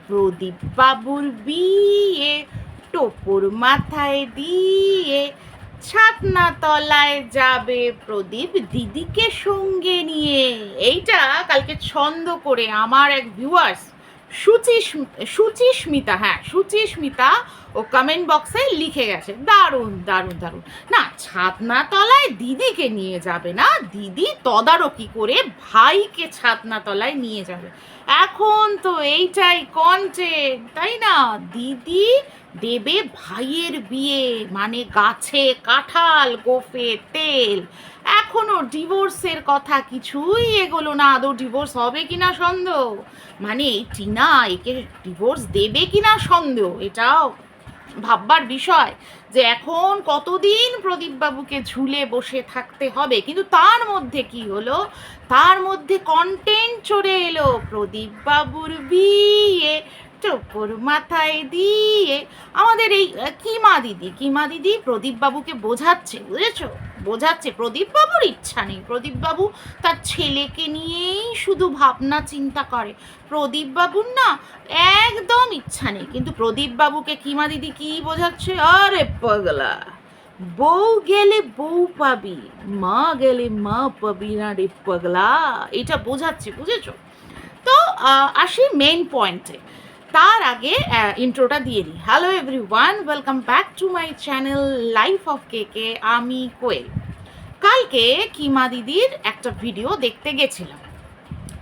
প্রদীপ বাবুর বিয়ে টোপর মাথায় দিয়ে ছাতনা তলায় যাবে প্রদীপ দিদিকে সঙ্গে নিয়ে। এইটা কালকে ছন্দ করে আমার এক ভিউয়ার্স সুচিস্মিতা, হ্যাঁ সুচিস্মিতা ও কমেন্ট বক্সে লিখে গেছে। দারুণ দারুণ দারুণ। না, ছাতনা তলায় দিদিকে নিয়ে যাবে না, দিদি তদারকি করে ভাইকে ছাতনা তলায় নিয়ে যাবে। এখন তো এইটাই কন্টেন্ট, তাই না? দিদি দেবে ভাইয়ের বিয়ে, মানে গাছে কাঁঠাল গোফে তেল। এখনো ডিভোর্সের কথা কিছুই এগোলো না। আদৌ ডিভোর্স হবে কিনা সন্দেহ, মানে এই টিনা একে ডিভোর্স দেবে কিনা সন্দেহ। এটাও ভাববার বিষয় যে এখন কতদিন প্রদীপবাবুকে ঝুলে বসে থাকতে হবে। কিন্তু তার মধ্যে কি হলো, তার মধ্যে কন্টেন্ট চলে এলো প্রদীপবাবুর বিয়ে টোপর মাথায় দিয়ে। আমাদের এই কিমা দিদি প্রদীপবাবুকে বোঝাচ্ছে, বুঝেছো, বোঝাচ্ছে প্রদীপবাবুর ইচ্ছা নেই। প্রদীপবাবু তার ছেলেকে নিয়েই শুধু ভাবনা চিন্তা করে। প্রদীপবাবুর না একদম ইচ্ছা নেই। কিন্তু প্রদীপবাবুকে কিমা দিদি কি বোঝাচ্ছে, আরে পাগলা, বউ গেলে বউ পাবি, মা গেলে মা পাবি না রে পাগলা, এটা বোঝাচ্ছে, বুঝেছো? তো আসি মেইন পয়েন্টে। তার আগে ইন্ট্রোটা দিয়ে দিই। Hello everyone, welcome back to my channel life of কেকে। আমি কোয়েল। কালকে কিমা দিদির একটা ভিডিও দেখতে গেছিলাম,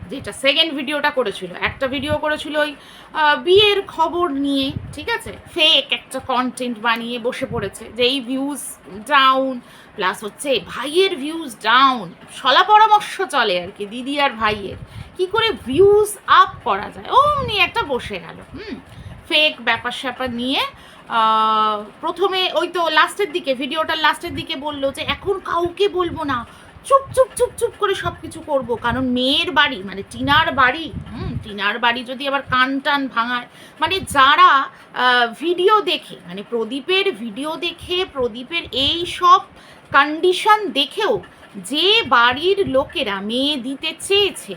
যেটা সেকেন্ড ভিডিওটা করেছিল। একটা ভিডিও করেছিল ওই বিয়ের খবর নিয়ে, ঠিক আছে, ফেক একটা কন্টেন্ট বানিয়ে বসে পড়েছে যে এই ভিউজ ডাউন, প্লাস হচ্ছে ভাইয়ের ভিউজ ডাউন। শলা পরামর্শ চলে আর কি দিদি আর ভাইয়ের, কি করে ভিউজ আপ করা যায়, অমনি একটা বসে গেল ফেক ব্যাপার স্যাপার নিয়ে। প্রথমে ওই তো লাস্টের দিকে, ভিডিওটার লাস্টের দিকে বললো যে এখন কাউকে বলবো না, চুপ চুপ চুপ চুপ করে সব কিছু করবো, কারণ মেয়ের বাড়ি মানে টিনার বাড়ি, টিনার বাড়ি যদি আবার কান টান ভাঙায়, মানে যারা ভিডিও দেখে, মানে প্রদীপের ভিডিও দেখে, প্রদীপের এই সব কন্ডিশন দেখেও যে বাড়ির লোকেরা মেয়ে দিতে চেয়েছে,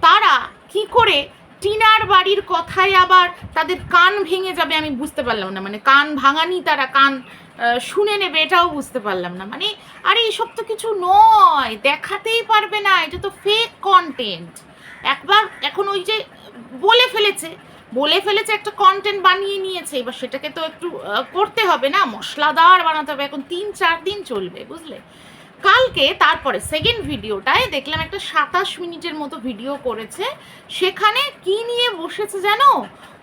তারা কি করে টিনার বাড়ির কথায় আবার তাদের কান ভেঙে যাবে, আমি বুঝতে পারলাম না। মানে কান ভাঙানি, তারা কান শুনে নেবে, এটাও বুঝতে পারলাম না। মানে আরে এসব তো কিছু নয়, দেখাতেই পারবে না, এটা তো ফেক কন্টেন্ট। একবার এখন ওই যে বলে ফেলেছে একটা কন্টেন্ট বানিয়ে নিয়েছে, এবার সেটাকে তো একটু করতে হবে না, মশলাদার বানাতে হবে। এখন 3-4 দিন চলবে, বুঝলে। কালকে তারপরে সেকেন্ড ভিডিওটায় দেখলাম একটা 27 মিনিটের মতো ভিডিও করেছে। সেখানে কি নিয়ে বসেছে জানো,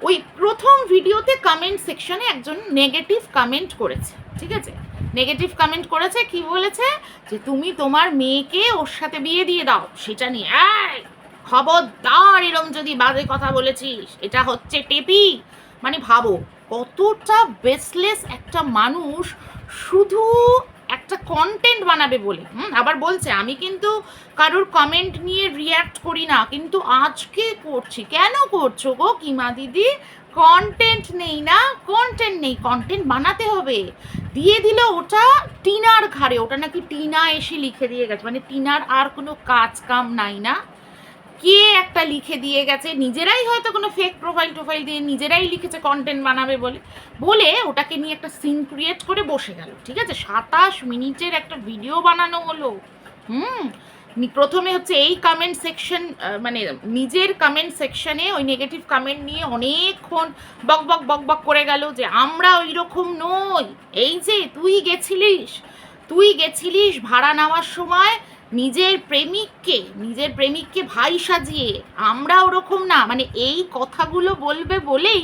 ওই প্রথম ভিডিওতে কমেন্ট সেকশনে একজন নেগেটিভ কমেন্ট করেছে, ঠিক আছে, নেগেটিভ কমেন্ট করেছে। কি বলেছে, যে তুমি তোমার মেয়েকে ওর সাথে বিয়ে দিয়ে দাও, সেটা নিয়ে খবরদার এরম যদি বাজে কথা বলেছিস, এটা হচ্ছে টেপি। মানে ভাবো কতটা বেসলেস একটা মানুষ, শুধু একটা কন্টেন্ট বানাবে বলে। আবার বলছে আমি কিন্তু কারোর কমেন্ট নিয়ে রিয়্যাক্ট করি না, কিন্তু আজকে করছি। কেন করছো গো কিমা দিদি? কন্টেন্ট নেই না, কন্টেন্ট নেই, কন্টেন্ট বানাতে হবে। দিয়ে দিল ওটা টিনার ঘাড়ে, ওটা নাকি টিনা এসে লিখে দিয়ে গেছে। মানে টিনার আর কোনো কাজ কাম নাই না, কে একটা লিখে দিয়ে গেছে, নিজেরাই হয়তো কোনো ফেক প্রোফাইল দিয়ে নিজেরাই লিখেছে কন্টেন্ট বানাবে বলে বলে ওটাকে নিয়ে একটা সিন ক্রিয়েট করে বসে গেল, ঠিক আছে। 27 মিনিটের একটা ভিডিও বানানো হলো। প্রথমে হচ্ছে এই কমেন্ট সেকশন, মানে নিজের কমেন্ট সেকশনে ওই নেগেটিভ কমেন্ট নিয়ে অনেকক্ষণ বক বক বক বক করে গেল যে আমরা ওই রকম নই, এই যে তুই গেছিলিস ভাড়া নেওয়ার সময় নিজের প্রেমিককে ভাই সাজিয়ে, আমরা ওরকম না। মানে এই কথাগুলো বলবে বলেই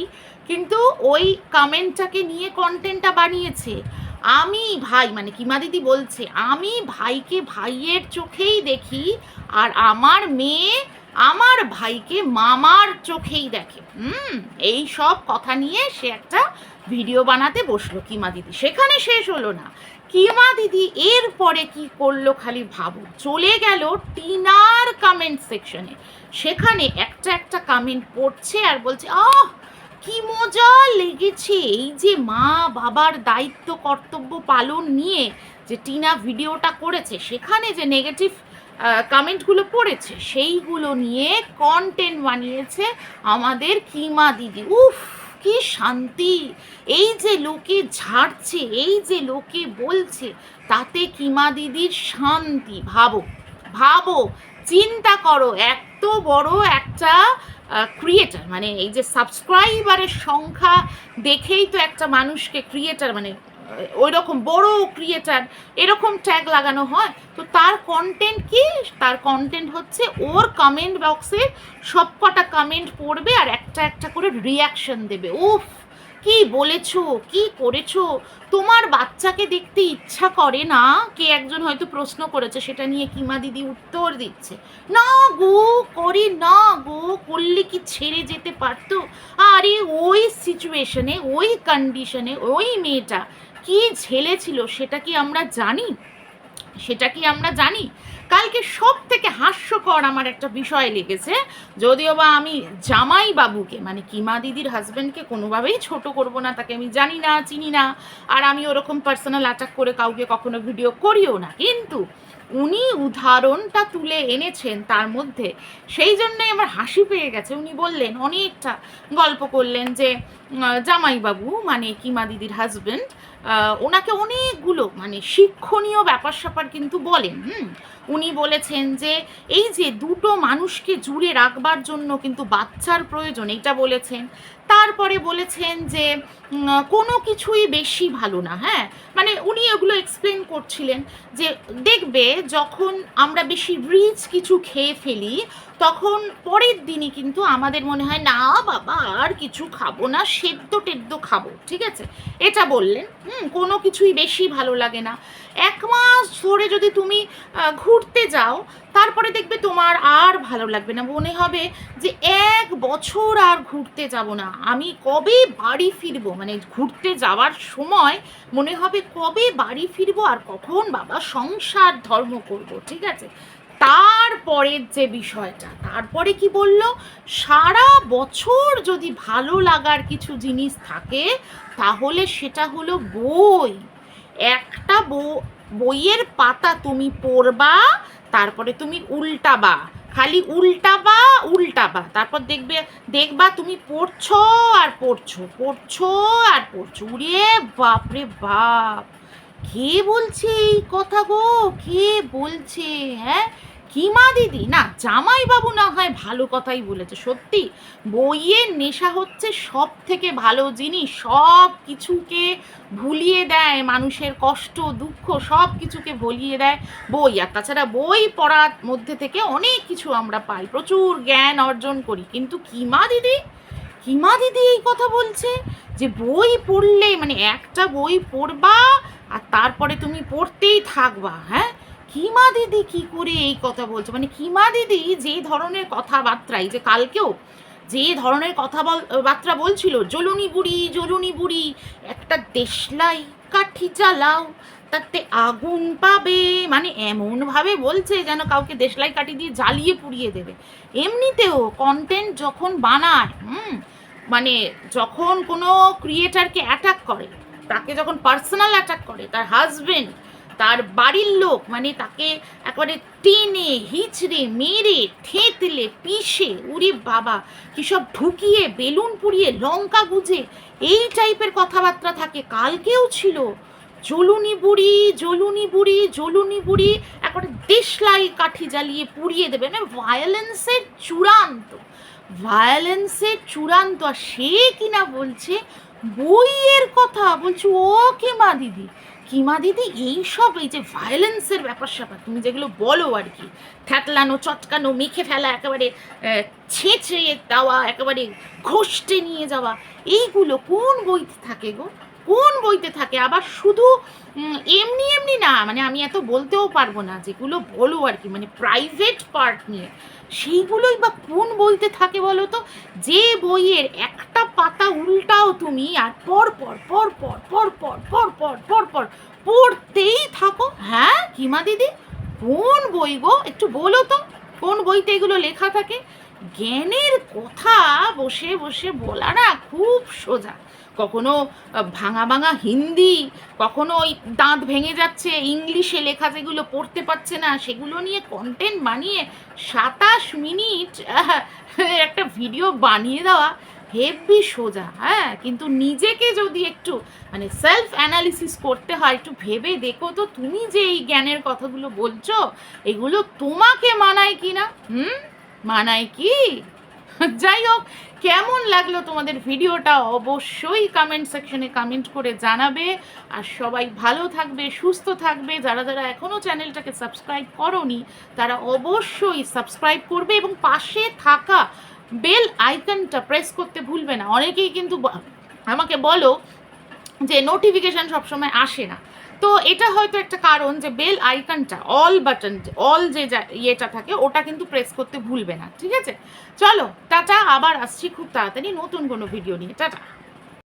কিন্তু ওই কমেন্টটাকে নিয়ে কন্টেন্টটা বানিয়েছে। আমি ভাই, মানে কিমা দিদি বলছে আমি ভাইকে ভাইয়ের চোখেই দেখি, আর আমার মেয়ে আমার ভাইকে মামার চোখেই দেখে। এই সব কথা নিয়ে সে একটা ভিডিও বানাতে বসলো কিমা দিদি। সেখানে শেষ হলো না, কিমা দিদি এরপরে কি করলো খালি ভাবো, চলে গেল টিনার কমেন্ট সেকশনে। সেখানে একটা কমেন্ট পড়ছে আর বলছে কি মজা লেগেছে এই যে মা বাবার দায়িত্ব কর্তব্য পালন নিয়ে যে টিনা ভিডিওটা করেছে সেখানে যে নেগেটিভ কমেন্টগুলো পড়েছে সেইগুলো নিয়ে কন্টেন্ট বানিয়েছে আমাদের কিমা দিদি। উফ, কি শান্তি! এই যে লোকে ঝাড়ছে, এই যে লোকে বলছে, তাতে কিমা দিদির শান্তি। ভাবো ভাবো, চিন্তা করো, এত বড় একটা ক্রিয়েটার, মানে এই যে সাবস্ক্রাইবারের সংখ্যা দেখেই তো একটা মানুষকে ক্রিয়েটার, মানে ওই রকম বড় ক্রিয়েটার এরকম ট্যাগ লাগানো হয়। তো তার কন্টেন্ট কি? তার কন্টেন্ট হচ্ছে ওর কমেন্ট বক্সে সব কটা কমেন্ট পড়বে আর একটা একটা করে রিয়াকশন দেবে। উফ, কি বলেছো, কি করেছো, তোমার বাচ্চাকে দেখতে ইচ্ছা করে না? কে একজন হয়তো প্রশ্ন করেছে, সেটা নিয়ে কিমা দিদি উত্তর দিচ্ছে, না গো, করে না গো, করলে কি ছেড়ে যেতে পারতো? আরে ওই সিচুয়েশনে, ওই কন্ডিশনে ওই মেয়েটা কি ঝেলেছিল সেটা কি আমরা জানি? সেটা কি আমরা জানি? কালকে সব থেকে হাস্যকর আমার একটা বিষয় লেগেছে, যদিও বা আমি জামাই বাবুকে, মানে কিমা দিদির হাজব্যান্ডকে কোনোভাবেই ছোট করব না, তাকে আমি জানি না, চিনি না, আর আমি ওরকম পার্সোনাল অ্যাটাক করে কাউকে কখনো ভিডিও করিও না, কিন্তু উনি উদাহরণটা তুলে এনেছেন তার মধ্যে, সেই জন্যই আমার হাসি পেয়ে গেছে। উনি বললেন, অনেকটা গল্প করলেন যে জামাইবাবু মানে কিমা দিদির হাজব্যান্ড ওনাকে অনেকগুলো মানে শিক্ষণীয় ব্যাপার স্যাপার কিন্তু বলেন। উনি বলেছেন যে এই যে দুটো মানুষকে জুড়ে রাখবার জন্য কিন্তু বাচ্চার প্রয়োজন, এটা বলেছেন। তারপরে বলেছেন যে কোনো কিছুই বেশি ভালো না। হ্যাঁ, মানে উনি এগুলো এক্সপ্লেন করছিলেন যে দেখবে যখন আমরা বেশি রিচ কিছু খেয়ে ফেলি তখন পরের দিনই কিন্তু আমাদের মনে হয় না বাবা আর কিছু খাবো না, সেদ্ধ টেদ্ধ খাবো, ঠিক আছে, এটা বললেন। কোনো কিছুই বেশি ভালো লাগে না। 1 মাস ধরে যদি তুমি ঘুরতে যাও তারপরে দেখবে তোমার আর ভালো লাগবে না, মনে হবে যে 1 বছর আর ঘুরতে যাব না, আমি কবে বাড়ি ফিরবো, মানে ঘুরতে যাওয়ার সময় মনে হবে কবে বাড়ি ফিরবো আর কখন বাবা সংসার ধর্ম করব, ঠিক আছে। তারপরের যে বিষয়টা, তারপরে কি বলল, সারা বছর যদি ভালো লাগার কিছু জিনিস থাকে তাহলে সেটা হলো বই। একটা বইয়ের পাতা তুমি পড়বা, তারপরে তুমি উল্টাবা, খালি উল্টাবা, তারপর দেখবা তুমি পড়ছো আর পড়ছো। উরে বাপরে বাপ, কে বলছে এই কথা গো? কে বলছে? হ্যাঁ, কিমা দিদি না, জামাইবাবু না হয় ভালো কথাই বলেছে। সত্যি বইয়ের নেশা হচ্ছে সব থেকে ভালো জিনিস, সব কিছুকে ভুলিয়ে দেয়, মানুষের কষ্ট দুঃখ সব কিছুকে ভুলিয়ে দেয় বই। আর তাছাড়া বই পড়ার মধ্যে থেকে অনেক কিছু আমরা পাই, প্রচুর জ্ঞান অর্জন করি। কিন্তু কিমা দিদি এই কথা বলছে যে বই পড়লে, মানে একটা বই পড়বা আর তারপরে তুমি পড়তেই থাকবা। হ্যাঁ, কিমা দিদি কি করে এই কথা বলছে? মানে কিমা দিদি যে ধরনের কথাবার্তা, এই যে কালকেও যে ধরনের কথাবার্তা বলছিল, জ্বলুনি বুড়ি, একটা দেশলাই কাঠি জ্বালাও তাতে আগুন পাবে, মানে এমনভাবে বলছে যেন কাউকে দেশলাই কাঠি দিয়ে জ্বালিয়ে পুড়িয়ে দেবে। এমনিতেও কন্টেন্ট যখন বানায়, মানে যখন কোনো ক্রিয়েটারকে অ্যাটাক করে, তাকে যখন পার্সোনাল অ্যাটাক করে, তার হাজবেন্ড, তার বাড়ির লোক, মানে তাকে একেবারে টেনে হিচড়ে মেরে থেঁতলে পিষে, উরি বাবা কী সব ঢুকিয়ে বেলুন পুড়িয়ে লঙ্কা গুজে এই টাইপের কথাবার্তা থাকে। কালকেও ছিল জ্বলুনি বুড়ি, একেবারে দেশলাই কাঠি জ্বালিয়ে পুড়িয়ে দেবে, মানে ভায়োলেন্সের চূড়ান্ত। আর সে কিনা বলছে বইয়ের কথা, বলছে ও কিমা দিদি এইসব, এই যে ভায়োলেন্সের ব্যাপার স্যাপার তুমি যেগুলো বলো আর কি, থ্যাতলানো, চটকানো, মেখে ফেলা, একেবারে ছেঁচড়ে দেওয়া, একেবারে ঘষটে নিয়ে যাওয়া, এইগুলো কোন বইতে থাকে গো? কোন বইতে থাকে? আবার শুধু এমনি না, মানে আমি এত বলতেও পারবো না, যেগুলো বলো আর কি, মানে প্রাইভেট পার্ট নিয়ে, সেইগুলোই বা কোন বইতে থাকে বলো তো? যে বইয়ের একটা পাতা উল্টাও তুমি আর পর পড়তেই থাকো। হ্যাঁ কিমা দিদি, কোন বই গো? একটু বলো তো কোন বইতে এগুলো লেখা থাকে? জ্ঞানের কথা বসে বলা না খুব সোজা, কখনো ভাঙা ভাঙা হিন্দি, কখনো ওই দাঁত ভেঙে যাচ্ছে ইংলিশে লেখা যেগুলো পড়তে পারছে না সেগুলো নিয়ে কন্টেন্ট বানিয়ে 27 মিনিট একটা ভিডিও বানিয়ে দেওয়া হেভি সোজা। হ্যাঁ, কিন্তু নিজেকে যদি একটু মানে সেলফ অ্যানালিসিস করতে হয়, একটু ভেবে দেখো তো তুমি যে এই জ্ঞানের কথাগুলো বলছো এগুলো তোমাকে মানায় কি না। মানায় কি? যাই হোক, কেমন লাগলো তোমাদের ভিডিওটা অবশ্যই কমেন্ট সেকশনে কমেন্ট করে জানাবে। আর সবাই ভালো থাকবে, সুস্থ থাকবে। যারা যারা এখনও চ্যানেলটাকে সাবস্ক্রাইব করোনি তারা অবশ্যই সাবস্ক্রাইব করবে এবং পাশে থাকা বেল আইকনটা প্রেস করতে ভুলবে না। অনেকেই কিন্তু আমাকে বলো যে নোটিফিকেশান সবসময় আসে না, তো এটা হয়তো একটা কারণ যে বেল আইকনটা অল বাটন, অল যে ইয়েটা থাকে ওটা কিন্তু প্রেস করতে ভুলবে না। ঠিক আছে, চলো টাটা, আবার আসছি খুব তাড়াতাড়ি নতুন কোনো ভিডিও নিয়ে। টাটা।